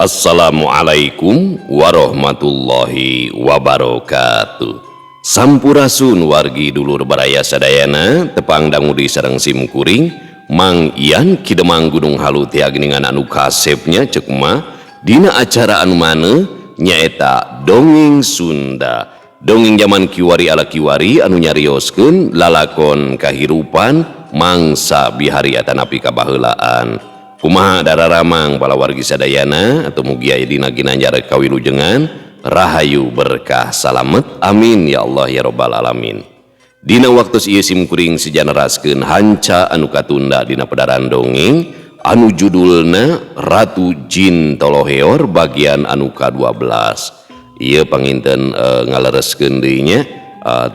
Assalamualaikum warahmatullahi wabarakatuh. Sampurasun wargi dulur baraya sadayana tepang dangudi sareng simkuring Mang Ian Kidemang Gunung Halu tia geningan anu kasepnya cekma dina acara anu maneh nyaeta dongeng Sunda. Dongeng zaman kiwari ala kiwari anu nyarioskeun lalakon kahirupan mangsa bihari atanapi kabaheulaan. Kumaha dararamang bala wargi sadayana atau mugi aya dina ginanjar kawilujengan rahayu berkah salamet amin ya Allah ya rabbal alamin. Dina waktu ieu simkuring sejanaraskeun hanca anu katunda dina pedaran dongeng anu judulna Ratu Jin Toloheor bagian anu ka-12. Ieu panginten ngalereskeun deui nya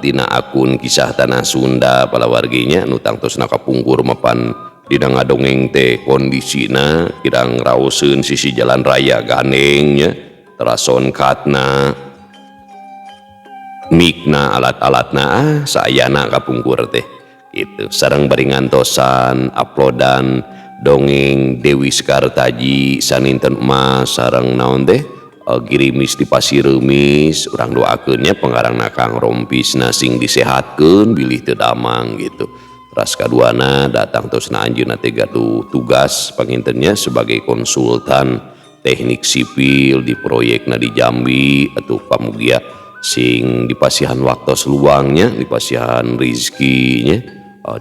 dina akun kisah tanah Sunda bala warginya anu tangtosna kapungkur mapan dina ngadongeng teh kondisina kirang raoseun sisi jalan raya ganengnya terason katna mikna alat-alatna saayana kapungkur teh gitu sareng bari ngantosan uploadan dongeng Dewi Sekartaji saninten emas sareng naon teh girimis di Pasireumis urang doakeunnya pengarangna Kang Rompisna sing disehatkeun bilih teu damang gitu. Ras kaduana datang tosna anjeunna teh gaduh tugas pangintennya sebagai konsultan teknik sipil di proyekna di Jambi atuh pamugia sing dipasihan waktos luangnya dipasihan rizkinya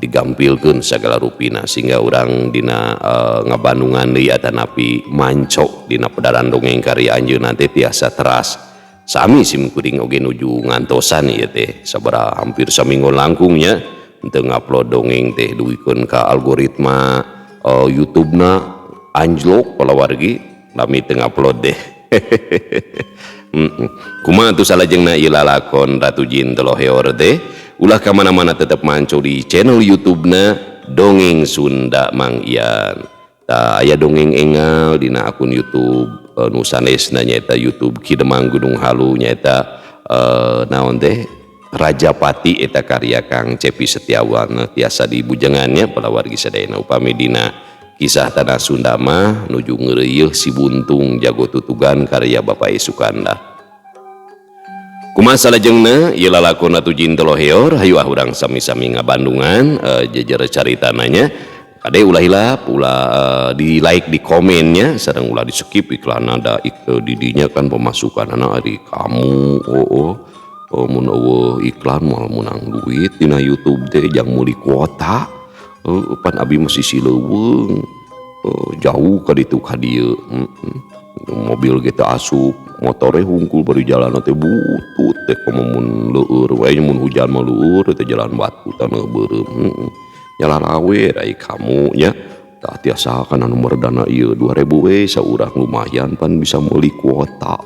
digampilkeun sagala rupina sehingga urang dina ngabandungan deui atanapi manco dina pedaran dongeng karya anjeunna teh tiasa teras sami simkuring oge nuju ngantosan ieu teh sabaraha hampir saminggu langkungnya untuk ngupload dongeng teh duikeun ka algoritma YouTube-na anjlok pala wargi lami teu ngupload deh. Kumaha atuh salajengna ieu lalakon Ratu Jin Toloheor teh ulah ka mana-mana tetep manco di channel YouTube-na Dongeng Sunda Mang Ian. Tah aya dongeng engal dina akun YouTube nu sanesna nyaeta YouTube Kidemang Gunung Halu nyaeta naon teh Rajapati eta karya Kang Cepi Setiawan tiasa dibujengannya pada wargi sadayana upami dina kisah tanah Sunda mah nuju ngeureuyeuh si buntung jago tutugan karya Bapak Sukanda. Kumaha salajengna ieu lalakon Ratu Jin Toloheor hayu urang sami-sami ngabandungan jejer caritana nya kade ulah hilap ulah di like di komennya sareng ulah di skip iklan ada di dinya kan pemasukanana ari kamu mun eueuh iklan moal menang duit dina YouTube teh jang meuli kuota pan abi masih sileuweung jauh ka ditu ka dieu mobil ge teh asup motore hungkul bari jalan teh butut teh komo mun leueur wae mun hujan mah leueur teh jalan batu taneuh beureum nyalalawe ai kamu nya tah tiasa kana nomor dana ieu 2000 we saurang lumayan pan bisa meuli kuota.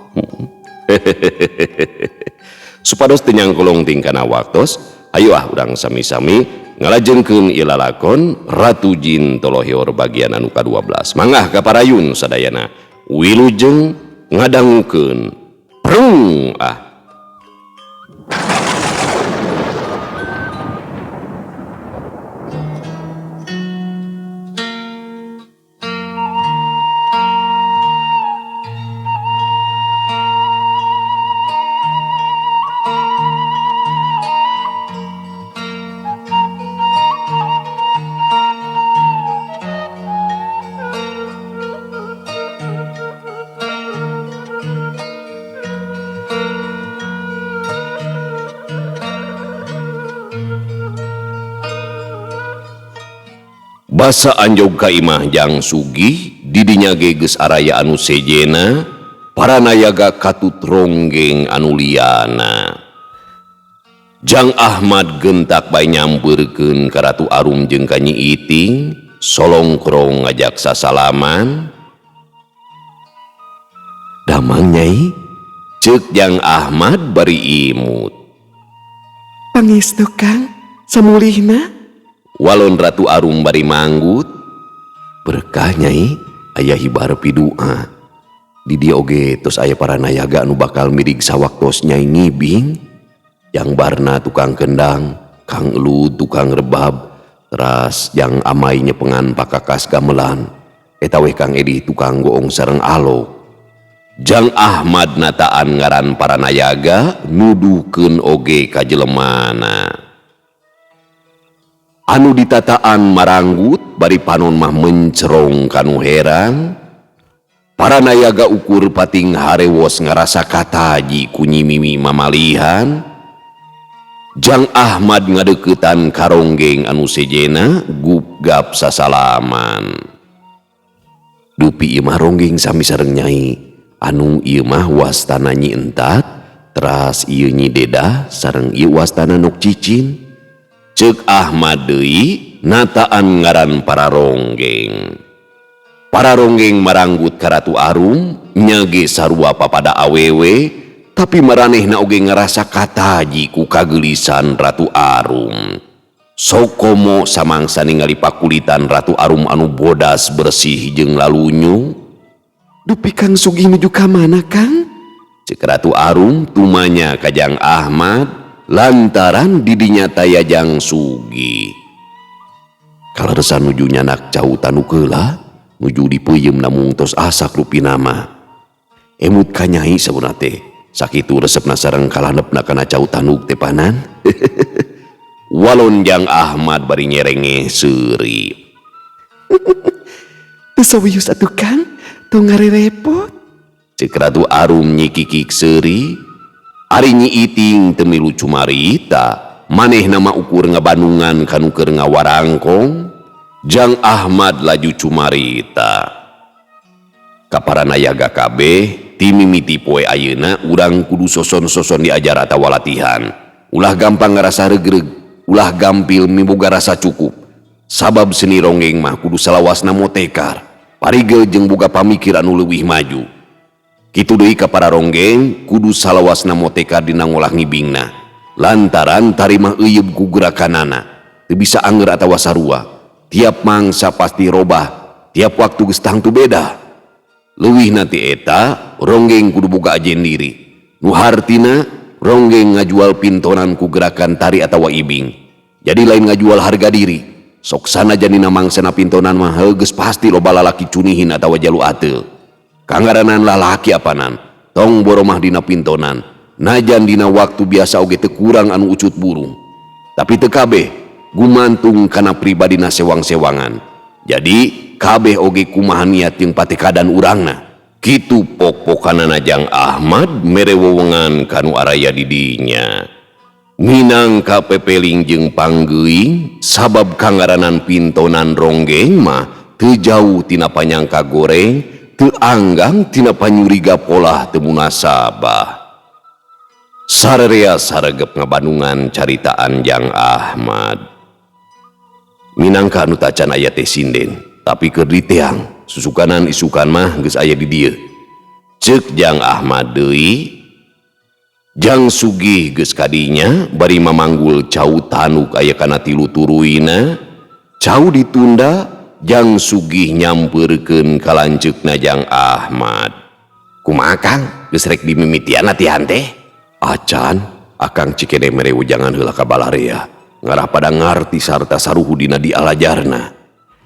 Supados tenyang kolong tingkana waktos ayo urang sami-sami ngalajengkeun ieu lalakon Ratu Jin Toloheor bagian anu ka-12 mangah kaparayun sadayana wilujeng ngadangukeun prung Basa anjog ka imah jang sugih didinya geges araya anu sejena para nayaga katut ronggeng anu liana. Jang Ahmad gentak bae nyampeurkeun ka Ratu Arum jeung ka Nyi Iting solongkrong ngajak sasalaman. Damang Nyai ceuk Jang Ahmad bari imut. Pangestu Kang samulihna Walon Ratu Arum bari manggut berkah Nyai aya hibar pidua di dieu oge tos aya para nayaga anu bakal mirig sawaktos Nyai ngibing yang barna tukang kendang Kang Elud tukang rebab teras yang amainya pengan pakakas gamelan eta we Kang Edi tukang goong sareng alo Jang Ahmad nataan ngaran Paranayaga nuduhkeun oge ka jelemana. Anu ditataan maranggut bari panon mah mencerong kanu heran. Paranayaga ukur pating harewos ngarasa kataji ku nyimimi mamalihan. Jang Ahmad ngadeuketan karonggeng anu sejena gupgap sasalaman. Dupi ieu mah ronggeng sami sareng Nyai. Anu ieu mah wastana Nyi Entat, teras ieu Nyi Dedah sareng ieu wastana Nuk Cicin. Ceuk Ahmad deui nataan ngaran Pararonggeng. Pararonggeng maranggut ka Ratu Arum nya ge sarua papada awewe, tapi maranehna oge ngarasa kataji ku kageulisan Ratu Arum. Sok komo samangsa ningali pakulitan Ratu Arum anu bodas bersih jeung lalunyu. Dupi Kang Sugi nuju ka mana, Kang? Ceuk Ratu Arum tumanya ka Jang Ahmad lantaran didinya taya Jang Sugi. Kalaresan nuju nyanak cautan nu keula, nuju dipeuyeum namung tos asak rupina mah. Emut ka Nyai sabuna teh, sakitu resepna sareng kalandepna kana cautan nu teh panan. Walon Jang Ahmad bari nyerenge seuri. Teu sawius atuh Kang, tong ngarerepot. Ceuk Ratu Arum nyikikik seuri, ari Nyi Iting teu milu cumarita, manehna mah ukur ngabandungan kanu keur ngawarangkong. Jang Ahmad laju cumarita. Ka Paranayaga kabeh ti mimiti poe ayeuna urang kudu soson-soson diajar atawa latihan. Ulah gampang ngarasa regreg, ulah gampil miboga rasa cukup. Sabab seni ronggeng mah kudu salawasna motekar, parigel jeung boga pamikir anu leuwih maju. Kitu deui ka Pararonggeng kudu salawasna motekar dina ngolah ngibingna. Lantaran tarimah euyeub ku gerakanana, teu bisa anger atawa sarua. Tiap mangsa pasti robah, tiap waktu geus tangtu beda. Leuwih nanti eta, ronggeng kudu boga ajen diri. Nu hartina, ronggeng ngajual pintonan ku gerakan tari atawa ibing. Jadi lain ngajual harga diri. Sok sanajan dina mangsana pintonan mah geus pasti loba lalaki cunihin atawa jalu ateul. Kangaranan lalaki apanan, tong boromah dina pintonan. Najan dina waktu biasa oge teu kurang anu ucut burung. Tapi teu kabeh gumantung kana pribadina sewang-sewangan. Jadi kabeh oge kumaha niat jeung patekadan urangna. Kitu pok-pokanana Jang Ahmad mere wewengan kanu araya di dinya. Minangka pepeling jeung panggeuing sabab kangaranan pintonan ronggeng mah teu jauh tina panyangka goreng, teu anggang tina panyuriga polah teu munasabah. Sararea saregep ngabandungan caritaan Jang Ahmad. Minangka anu tacan aya teh sinden, tapi keur diteang susukanan isukan mah geus aya di dieu. Ceuk Jang Ahmad deui, Jang Sugih geus kadinya bari mamanggul cau tanuk aya kana 3 turuina. Cau ditunda, Jang Sugih nyampeurkeun ka lanceukna Jang Ahmad. Kumaha Kang, geus rek dimimitian latihan teh? Acan, akang cikene mere ujangan heula ka balarea. Ngarah pada ngarti sarta saruhu dina dialajarna.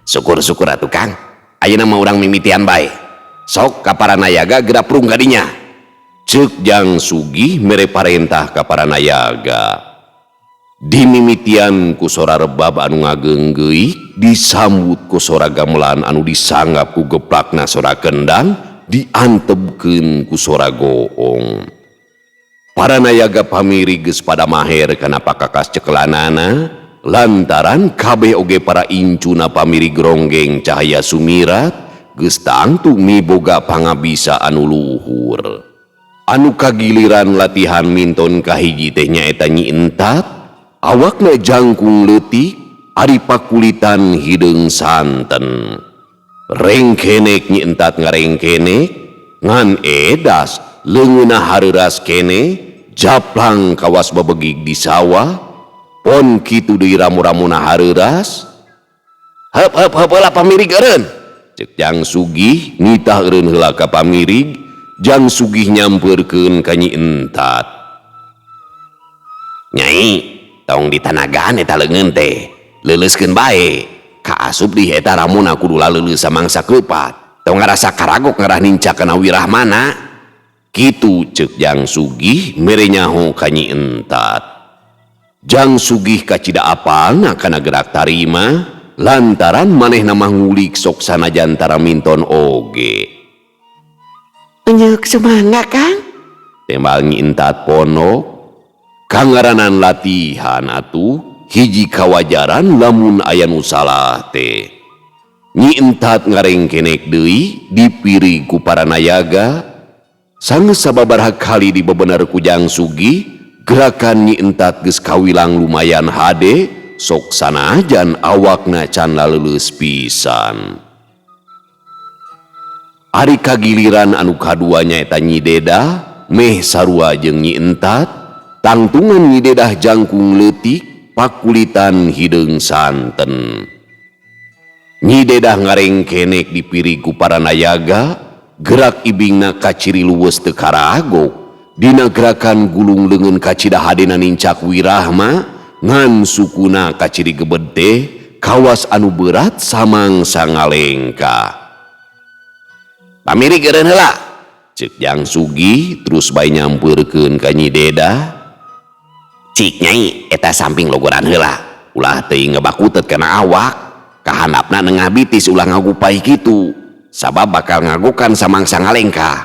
Syukur-syukur atuh Kang, ayeuna mah urang mimitian bae. Sok ka Paranayaga geraprung kadinya. Ceuk Jang Sugih mere parentah ka Paranayaga. Dimimitian ku sora rebab anu ngageunggeuyik, disambut ku sora gamelan anu disanggap ku geplakna sora kendang, diantebkeun ku sora goong. Paranayaga pamiri geus pada maher kana pakakas cekelanana, lantaran kabeh oge para incuna pamiri ronggeng cahaya sumirat geus tangtu miboga pangabisa anu luhur. Anu kagiliran latihan minton kahiji teh nyaeta Nyi Entat, awakna jangkung leutik, ari pakulitan hideung santen. Rengkenek Nyi Entat ngarengkenek, ngan edas leungeuna hareuras kene, japlang kawas babegig di sawah, pon kitu deui ramu-ramuna hareuras. Heup heula pamirig eureun, ceuk Jang Sugih nitah eureun heula ka pamirig. Jang Sugih nyampeurkeun ka Nyi Entat. Nyai, tong ditanagaan eta leungeun teh, leuleuskeun bae. Ka asup di eta ramuna kudu laleuleus samangsa keupat. Tong ngarasa karagok ngarah ninca kana wirah mana. Kitu ceuk Jang Sugih mere nyaho ka Nyi Entat. Jang Sugih kacida apalna kana gerak tarima lantaran manehna mah ngulik sok sanajan tara minton oge. Nyuk semangga Kang. Tembal Nyi Entat ponok, kangaranan latihan atuh hiji kawajaran lamun aya nu salah teh. Nyi Entat ngarengkenek deui dipiri ku para nayaga. Sanggeus sababaraha kali dibebener ku Jang Sugih, gerakan Nyi Entat geus kawilang lumayan hade, sok sanajan awakna can laleuleus pisan. Ari kagiliran anu kadua nyaeta Nyi Dedah meh sarua jeung Nyi Entat, tangtungan Nyi Dedah jangkung leutik pakulitan hideung santen. Nyi Dedah ngarengkenek dipiri ku para nayaga, gerak ibingna kaciri luwes teu karagok, dina gerakan gulung leungeun kacida hadena nincak wirahma, ngan sukuna kaciri gebed teh kawas anu berat samangsa ngalengka. "Pamiri geureun heula," ceuk Jang Sugih terus bae nyampeurkeun ka Nyi Dedah. "Cik Nyai, eta samping logoran heula, ulah teuing ngabakutet kana awak, kahandapna neungah bitis ulah ngagupai kitu. Sabab bakal ngagokan samangsa ngalengka."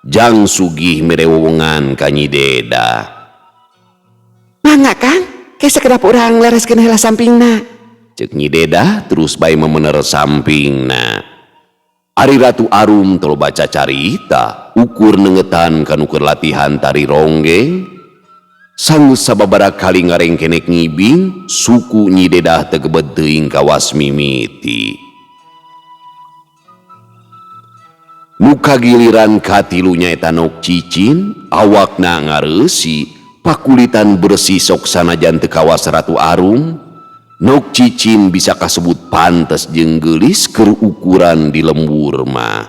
Jang Sugih mere wewengan ka Nyi Dedah. Mangga Kang, ke sakedap urang lereskeun heula sampingna. Ceuk Nyi Dedah terus bae memener sampingna. Ari Ratu Arum teu baca carita ukur nengetan kanu keur latihan tari ronggeng. Sanggeus sababaraha kali ngarengkenek ngibing, suku Nyi Dedah teu gebed teuing kawas mimiti. Nu kagiliran katilu nyaeta Nok Cicin, awakna ngareusi, pakulitan bersih sok sanajan teu kawas Ratu Arum. Nok Cicin bisa kasebut pantes jeung geulis keur ukuran di lembur mah.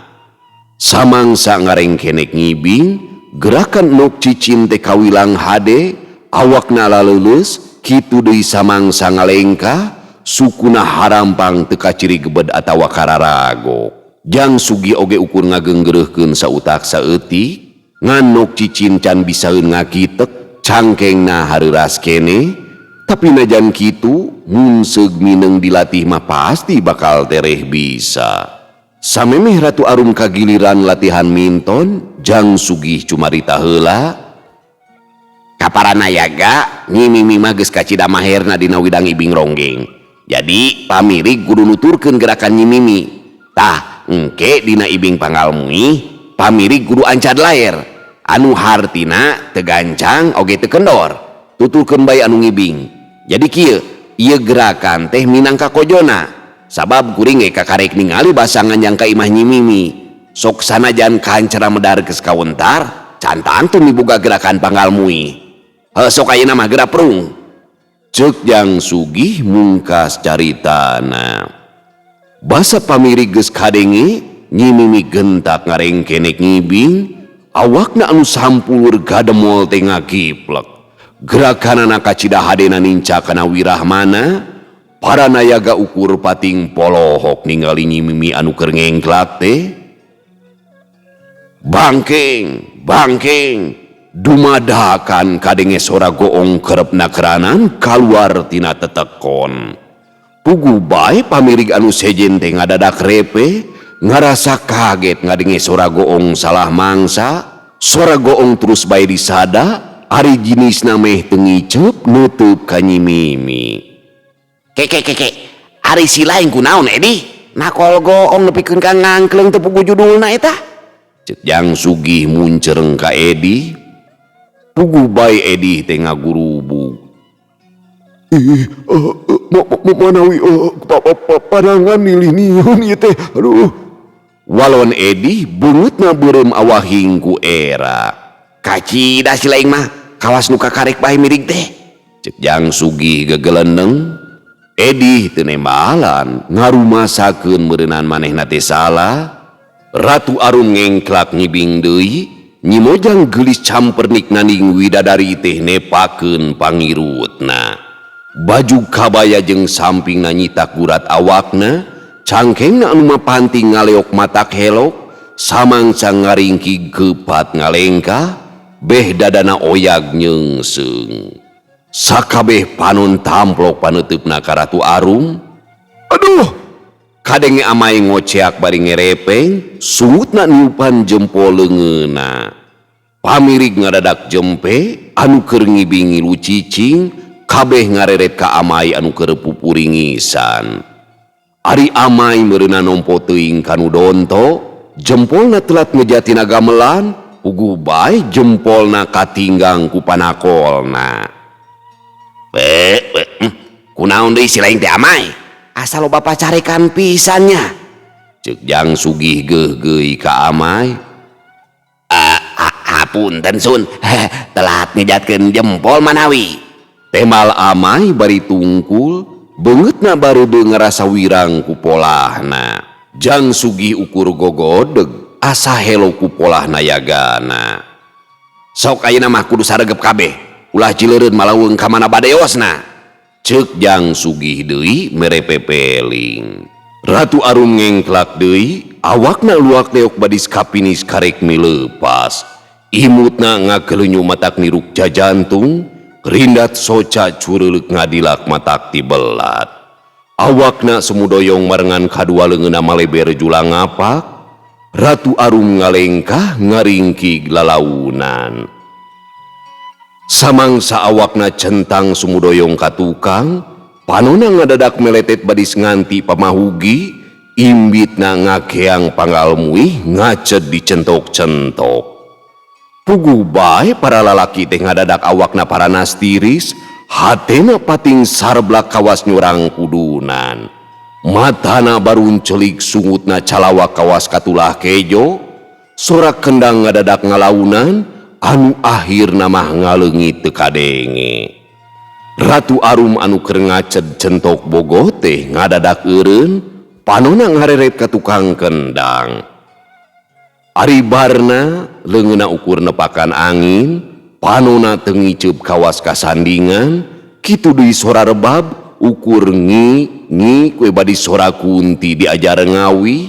Samangsa ngarengkenek ngibing, gerakan Nok Cicin teh kawilang hade, awakna laleuleus, kitu deui samangsa ngalengka, sukuna harampang teu kaciri gebed atawa kararagok. Jang Sugih oge ukur ngageunggeureurkeun sautak saeutik, ngan Nok Cicin can bisaeun ngakitek, cangkengna hareuras keneh, tapi najan kitu mun seug mineng dilatih mah pasti bakal tereh bisa. Samemeh Ratu Arum kagiliran latihan minton, Jang Sugih cumarita heula. "Ka para nayaga, Nyi Mimi mah geus kacida maherna dina widang ibing ronggeng. Jadi pamirig kudu nuturkeun gerakan Nyi Mimi. Tah, engke dina ibing pangalmui, pamirig kudu ancad laer. Anu hartina teu gancang oge teu kendor. Tuturkeun bae anu ngibing. Jadi kieu, ieu gerakan teh minangka kojona, sabab kuring ge kakarek ningali basangan yang ka imah Nyi Mimi. Sok sanajan kancara medar geus kawentar, can tantun diboga gerakan pangalmui. Heuh sok ayeuna mah geura prung." Ceuk Jang Sugih mungkas caritana. Basa pamiri geus kadenge, Nyi Mimi gentak ngarengkenek ngibing, awakna anu sampulur gademol teh ngagiplek. Gerakanana kacida hadena nincak kana wirahmana, para nayaga ukur pating polohok ningali Nyi Mimi anu keur ngengklak teh. "Bangkeng, bangkeng," dumadakan kadenge sora goong kerepna keranan kaluar tina tetekon. Puguh bae pamirig anu sejen teh ngadadak repe, ngarasa kaget ngadenge sora goong salah mangsa. Sora goong terus bae disada, ari jinisna meh teu ngicep nutup ka Nyi Mimi. Keke, ari si lain kunaon Edi? Nakol goong nepikeun ka ngangkleng teu puguh judulna eta. Ceuk Jang Sugih muncereng ka Edi. Puguh bae Edi teh ngagurubug. Manawi panangan niliniun ieu teh. Aduh. Walon Edi beungeutna beureum awahing ku era. "Kacida si laing mah, kawas nu kakarek bae mirig teh," ceuk Jang Sugih gegelendeng. Edi teu nembalan ngarumasakeun meureunan manehna teh salah. Ratu Arum ngengklak ngibing deui, Nyi Mojang geulis campernik naning widadari teh nepakeun pangirutna. Baju kabaya jeung sampingna nyitak gurat awakna, cangkengna anu mapanting ngaleok matak helok, samangsa ngaringkig kepat ngalengkah beh dadana oyag nyeungseng. Sakabeh panon tamplok paneutupna ka Ratu Arum. Aduh, kadenge amai ngoceak bari ngerepeng, sungutna niupan jempol leungeunna. Pamirig ngadadak jempe anu keur ngibing-ngilu cicing, kabeh ngareret ka amai anu keur pupuringisan. Ari amai meureunna nompo teuing kanu donto, jempolna telat ngejatina gamelan, puguh bae jempolna katinggang ku panakolna. Kunaon deui si laing teh amai? Asal loba pacarekan pisannya. Ceuk Jang Sugih geug-geui ka amai. Hapunten sun, telat ngejatkeun jempol manawi. Temal amai bari tungkul, beungeutna bareudeu ngarasa wirang ku polahna. Jang Sugih ukur gogodeg, asa helo ku polahna yagana. Sok ayeuna mah kudu saregep kabeh, ulah cileureun malaweung ka mana badeosna. Ceuk Jang Sugih deui mere pepeling. Ratu Arum ngengklak deui, awakna luak leok badis kapinis karek mileupas. Imutna ngakelenyu matak niruk jajantung, rindat soca cureuleuk ngadilak matak tibelat. Awakna semudoyong marengan kadua leungeunna maleber julang ngapak. Ratu Arum ngalengkah ngaringkig lalaunan. Samangsa awakna centang sumudoyong ka tukang, panonna ngadadak meletet badis nganti pamahugi, imbitna ngakeang pangalmuih ngaced dicentok-centok. Puguh bae para lalaki teh ngadadak awakna paranas tiris, hatena pating sarblak kawas nyurang kudunan. Matana baruncelik sungutna calawak kawas katulah kejo, sorak kendang ngadadak ngalaunan, anu akhirna mah ngaleungit teu kadenge. Ratu Arum anu keur ngaced centok bogoh teh ngadadak eureun, panonna ngareret ka tukang kendang. Ari barna leungeunna ukur nepakan angin, panonna teu ngiceup kawas kasandingan, kitu deui sora rebab ukur ngi kue badi sora kunti diajar ngawi.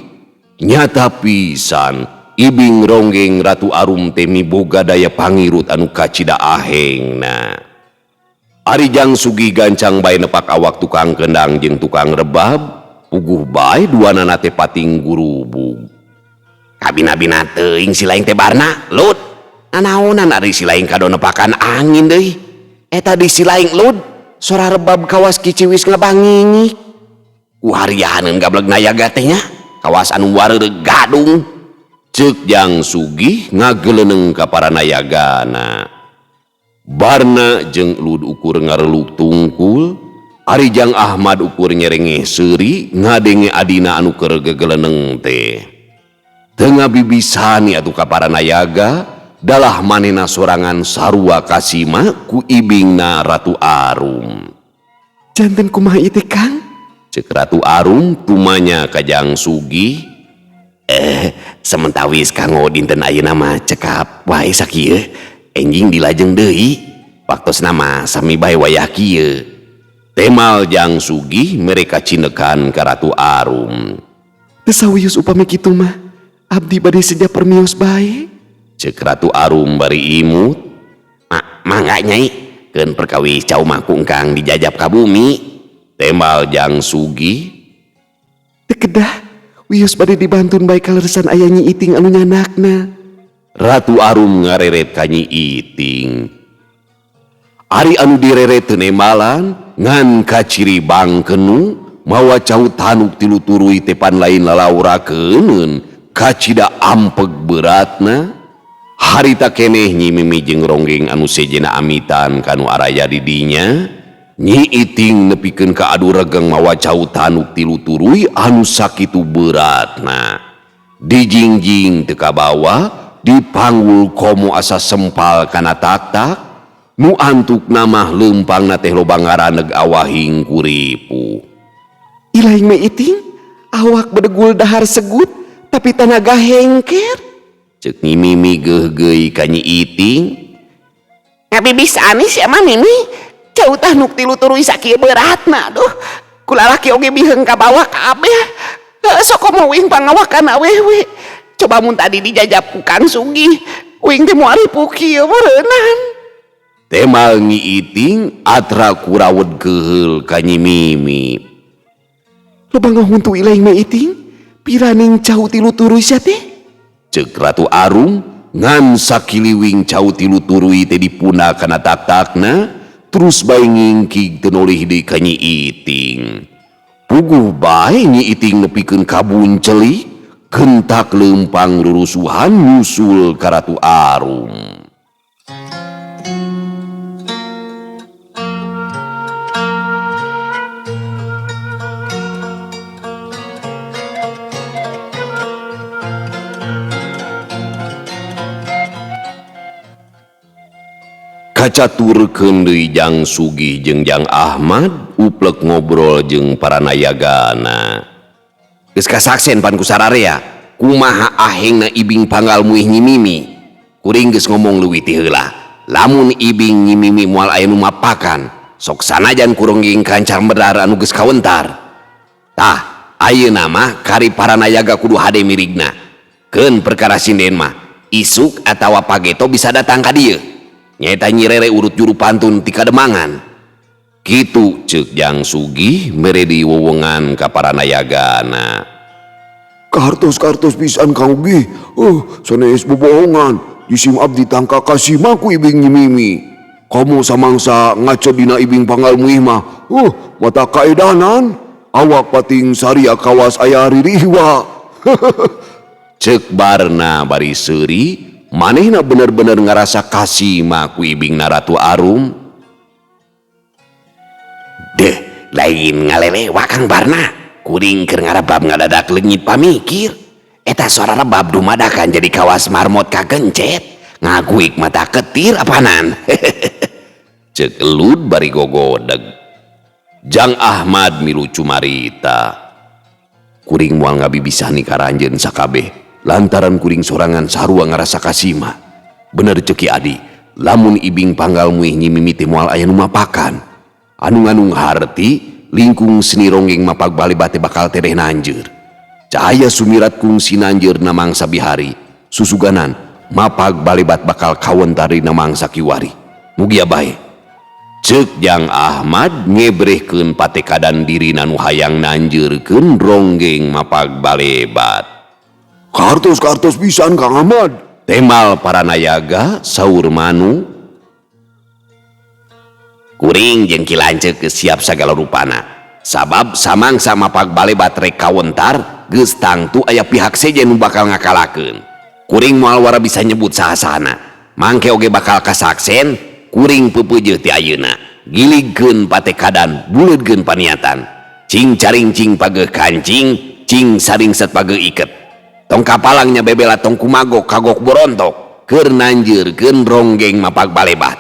Nyata pisan ibing ronggeng Ratu Arum teh miboga daya pangirut anu kacida ahengna. Ari Jang Sugih gancang bae nepak awak tukang kendang jeung tukang rebab, puguh bae duanana teh pating gurubug. Kabina-bina teuing si laing teh barna, Lud. Nanaonan ari si laing kado nepakan angin deui. Eta di si laing Lud, sora rebab kawas kiciwis ngabangingik. Ku harianeun gableg nayaga teh nya, kawas anu wareureuh gadung. Ceuk Jang Sugih ngageleuneng ka para nayagana. Barna jeung Lud ukur ngareluk tungkul, ari Jang Ahmad ukur nyerengeh seuri ngadenge adina anu keur gegeleuneng teh. Teu ngabibisani atuh ka para nayaga, dalah manehna sorangan sarua kasima ku ibingna Ratu Arum. Janten kumaha ieu teh Kang? Ceuk Ratu Arum tumanya ka Jang Sugih. Sementawis kanggo dinten ayeuna mah cekap wae sakieu, enjing dilajeng deui. Waktosna mah sami bae wayah kieu. Temal Jang Sugih mereka cinekan ka Ratu Arum. Teu sawius upami kitu mah, abdi bade sedia permios bae. Ceuk Ratu Arum bari imut. Mangga Nyai, keun perkawis cau mah ku engkang dijajab ka bumi. Temal Jang Sugih. Teu kedah, wios bade dibantun bae kaleresan aya Nyi Iting anu nyanakna. Ratu Arum ngareret ka Nyi Iting. Ari anu direret teu nemalan ngan kaciri bangkenu mawa cau tanuk tilu turui tepan lain lalaurakeun kacida ampeg beratna. Harita keneh Nyi Mimi jeung ronggeng anu sejena amitan kanu araya di dinya. Nyi Iting nepikeun ka adu regeng mawa cau tanuk tilu turui anu sakitu beratna. Dijingjing teu ka bawah, dipanggul komo asa sempal kana tak-tak. Nu antuk namah leumpangna teh loba ngaraneg awahing kuripu. Ilaing mah Iting, awak bedegul dahar segut, tapi tanaga hengker. Ceuk Nyi Mimi geug-geui ka Nyi Iting. Ngabibisani sia mah Mimi, cau tanuk tilu turui sakieu beratna. Duh, kulalaki oge biheung ka bawah kabeh. Sok komo wing pangawakan awewe. Coba mun tadi dijajab ku Kang Sugih, uing teh moal ipuk kieu meureunnan. Temal Nyi Iting atra kurawed keheul ka Nyi Mimi. Loba ngahuntu ilaing mah Iting, piraning cau tilu turuy sia teh? Ceuk Ratu Arung ngan sakiliwing cau tilu turuy teh dipuna kana tak-takna, terus bae ngingkig teu nolih deui ka Nyi Iting. Puguh bae Nyi Iting nepikeun kabun celik, gentak leumpang rurusuhan nyusul ka Ratu Arung. Kacaturkeun deui Jang Sugih jeung Jang Ahmad uplek ngobrol jeung para nayagana. Geus kasaksen pan ku sararea kumaha ahengna ibing panggal muih Nyi Mimi. Kuring geus ngomong leuwih ti heula. Lamun ibing Nyi Mimi moal aya nu mapakan, sok sanajan kurongging kancar medar anu geus kawentar. Tah, ayeuna mah kari para nayaga kudu hade mirigna. Keun perkara sinden mah isuk atawa pageto bisa datang ka dieu. Nyaeta Nyi Rere urut juru pantun ti Kademangan. Kitu ceuk Jang Sugih mere di wewengan ka para nayagana. Kartos pisan Kang Ugih. Sanes bobohongan. Jisim abdi tangka kasih ku ibing Nyi Mimi. Kamu samangsa ngaco dina ibing panggal muih mah. Mata kaedanan. Awak pating saria kawas aya ririhwa. Ceuk Barna bari seuri, manehna bener-bener ngarasa kasih mah ku ibingna Ratu Arum. Deh, lain ngalelewa Kang Barna. Kuring keur ngarebab ngadadak leungit pamikir. Eta suara rebab dumadakan jadi kawas marmot kagencet. Ngaguik mata ketir apanan. Ceuk Elut bari gogodeg. Jang Ahmad milu cumarita. Kuring moal ngabibisan ni karanjeun sakabeh. Lantaran kuring sorangan sarua ngarasa kasih mah. Bener ceki Adi, lamun ibing panggal muih Nyi Mimi teh moal aya nu mapakan. Anu nganung harti lingkung seni ronggeng mapag balebat teh bakal tereh nanjeur. Cahaya sumirat kung sinanjeur na mangsa bihari, susuganan mapag balebat bakal kawentar dina mangsa kiwari. Mugia bae. Ceuk Jang Ahmad ngebrehkeun patekadan dirina nu hayang nanjeurkeun ronggeng mapag balebat. Kartos pisan Kang Ahmad. Temal para nayaga saur Manu. Kuring jeung kilanceuk geus siap sagala rupana. Sabab samangsa mapag balebat rek kawentar, geus tangtu aya pihak seje nu bakal ngakalakeun. Kuring moal wara bisa nyebut saha-sahana. Mangke oge bakal kasaksen, kuring pepeujeuh ti ayeuna. Giligkeun patekadan, buleudkeun paniatan. Cing caring cing pageuh kancing, cing saringset pageuh iket. Tong kapalangnya bebela tong kumagok kagok borontok keur nanjeurkeun ronggeng mapag balebat.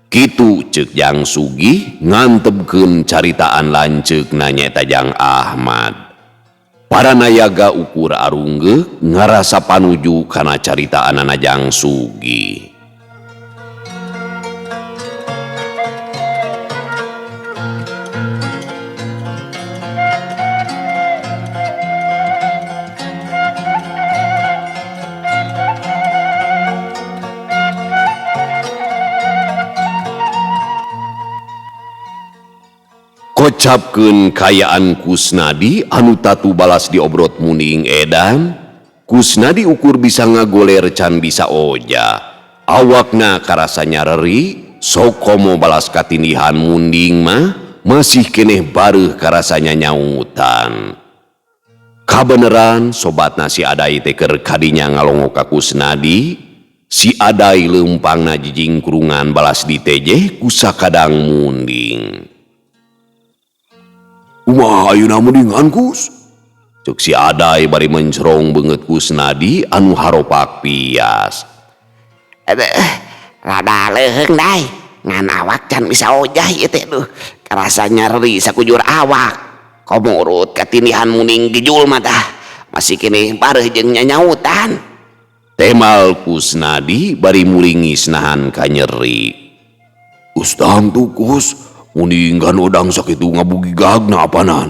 Kitu ceuk Jang Sugih ngantepkeun caritaan lanceuk nyaeta Jang Ahmad. Para nayaga ukur arunggeuk ngarasa panuju kana caritaanana Jang Sugih. Kocapkeun kayaan Kusnadi anu tatu balas diobrot muning edan. Kusnadi ukur bisa ngagoler can bisa oja. Awakna karasa nyareri, sok komo balas katindihan munding mah masih keneh bareuh karasanya nyautan. Kabeneran sobatna si Adai teh keur kadinya ngalongo ka Kusnadi. Si Adai leumpangna jijing kurungan balas ditejeh ku sakadang munding. Kumaha ayeuna mendingan Kus? Cuk si Adai bari mencerong beungeut Kusnadi anu haropak pias. Rada leuheung dai, ngan awak can bisa ojah ieu teh duh. Karasa nyeri sakujur awak. Komo urut katindihan muning dijul mah tah. Masih keneh bareuh jeung nyanyautan. Temal Kusnadi bari muringis nahan ka nyeri. Ustang tuh Kus, mending kan odang sakitu ngabugigagna apanan.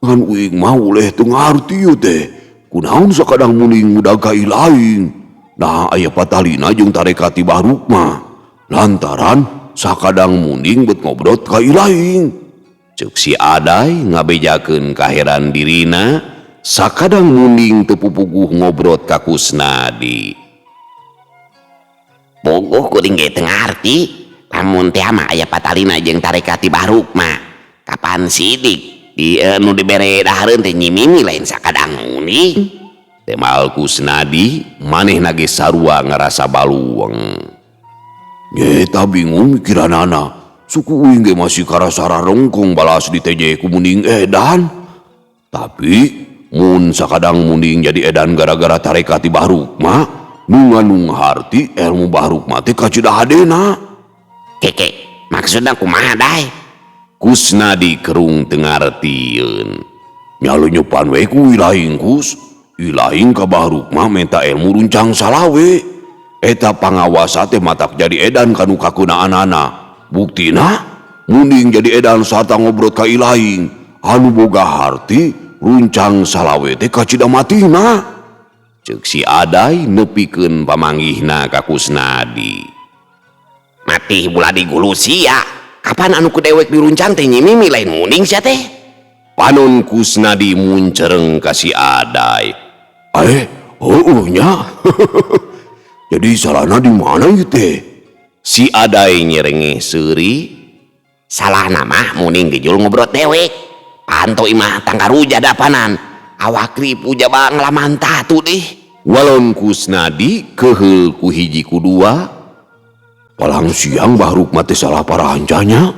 Ngan uing mah uleh teu ngarti ieu teh. kunaon sakadang muning mudag ka ilaing. Nah aya patalina jeung tarekat Tibah Rukma. Lantaran sakadang muning bet ngobrot ka ilaing. Cek si Aday ngabejakeun kaheran dirina sakadang muning teu pupuguh ngobrot ka Kusnadi. Bogoh kuring ge teu ngarti lamun teh mah aya patalina jeung tarekat Tibah Rukma. Kapan sidik di nu dibere dahareun teh nyimimi lain sakadang muning. Temal Kusnadi manehna ge sarua ngarasa balueng. Nyeta bingung mikiranana. Suku uing ge masih karasa rarongkong balas di teje ku muning edan. Tapi mun sakadang muning jadi edan gara-gara tarekat Tibah Rukma, nu ngandung harti ilmu Bahrukma teh kacidahadena. Keke, maksudna kumaha Day? Kusnadi kerung teu ngartieun. Nyalunyepan we ku ilaing Kus. Ilaing ka Bahrukma menta ilmu runcang salawe. Eta pangawasa teh matak jadi edan kanu kakunaanana. Buktina muning jadi edan sarta ngobrot ka ilaing anu boga harti runcang salawe teh kacida matina. Cek si Aday nepikeun pamanggihna ka Kusnadi. Mati buladi gulu sia. Kapan anu ku dewek diruncang teh nyimimi lain muning sia teh? Panon Kusnadi muncereng ka si Aday. Nya. Jadi salahna di mana ieu teh? Si Aday nyerengeh seuri. Salah nama muning dijul ngobrot dewek. Panto imah tanggaruja dapanan. Awak ripu jaba ngelaman tatu deh. Walon Kusnadi keheul ku hiji kudua. Palang siang Bahrukma teh salah parahancanya.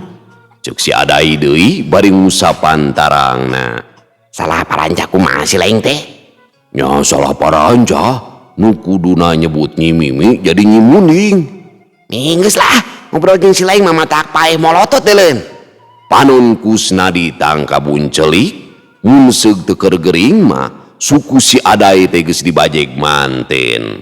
Cek si Aday deui bari ngusapan tarangna. Salah paranca kumaha si laing teh? Nya salah parahanca nu kuduna nyebut nyimimi jadi nyimuning. Minggeus lah ngobrol jeung si laing mah matak paeh molotot teh leun. Panon Kusnadi tangka buncelik mun seug teu keur gering mah suku si Aday teh geus dibajeg manten.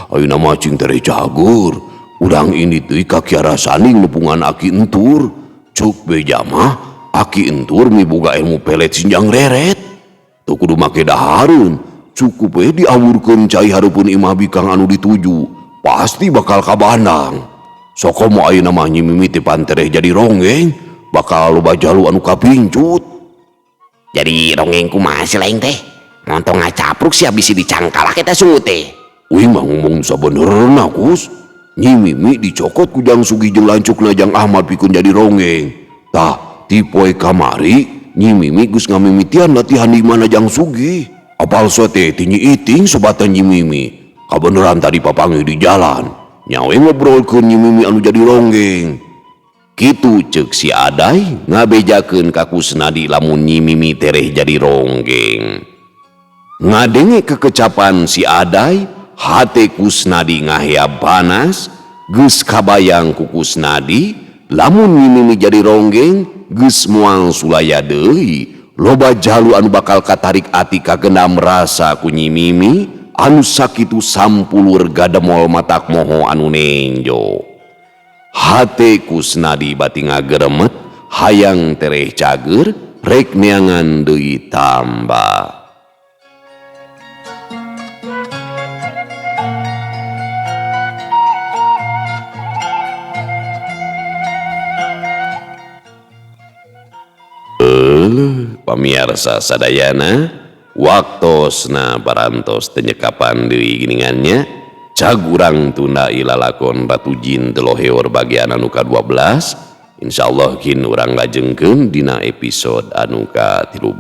Ayeuna mah cing tere cagur. Urang ini teh kakiara saning nepungan aki entur. Cuk beja mah aki entur miboga ilmu pelet sinjang reret. Tuh kudu make dahareun. Cukup we diawurkeun cai hareupeun imah bikang anu dituju. Pasti bakal kabandang. Sokomo ayeuna mah nyimimi teh pantereh jadi ronggeng. Bakal loba jalu anu kapincut. Jadi ronggeng kumaha si laing teh? Montong ngacapruk sia bisi dicangkalak eta sungut teh. Uing mah ngomong sabenerna Kus. Nyimimi dicokot ku Jang Sugi jeung lancukna Jang Ahmad pikeun jadi ronggeng. Tah ti poe kamari nyimimi geus ngamimitian latihan di mana Jang Sugi. Apal sote ti Nyi Iting sobatan nyimimi. Kabeneran tadi papanggih di jalan. Nyawe ngobrolkeun nyimimi anu jadi ronggeng. Kitu cek si Aday ngabejakeun ka Kusnadi lamun nyimimi tereh jadi ronggeng. Ngadenge kekecapan si Aday, hate Kusnadi ngaheab panas, geus kabayang ku Kusnadi lamun nyimimi jadi ronggeng geus moal sulaya deui. Loba jalu anu bakal katarik ati kagendam rasa ku nyimimi anu sakitu sampulur gademol matak moho anu nenjo. Hate Kusnadi bati ngageremet hayang tereh cager rek neangan deui tambah. Pamirsa sadayana waktosna barantos tenyekapan deui giningannya cag urang tunda ilalakon Ratu Jin Teloheor bagian anu ka-12. Insyaallah kin urang lajengkeun dina episode anu ka-13.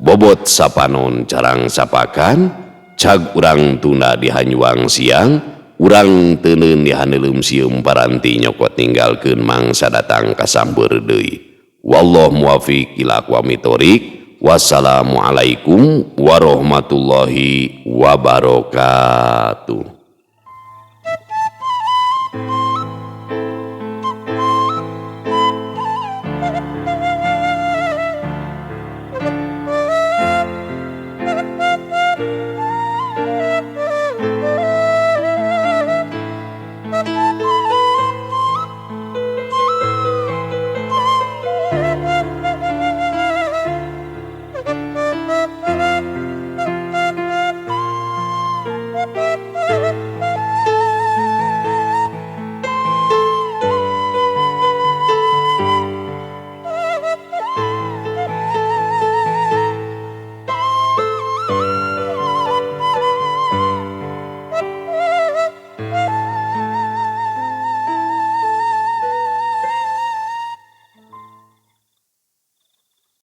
Bobot sapanon carang sapakan cag urang tunda di Hanyuang siang urang teuneun di handeuleum sieum paranti nyokot ninggalkeun mangsa datang kasambeur deui. Wallahu muwaffiq ila aqwamit thoriq. Wassalamualaikum warahmatullahi wabarakatuh.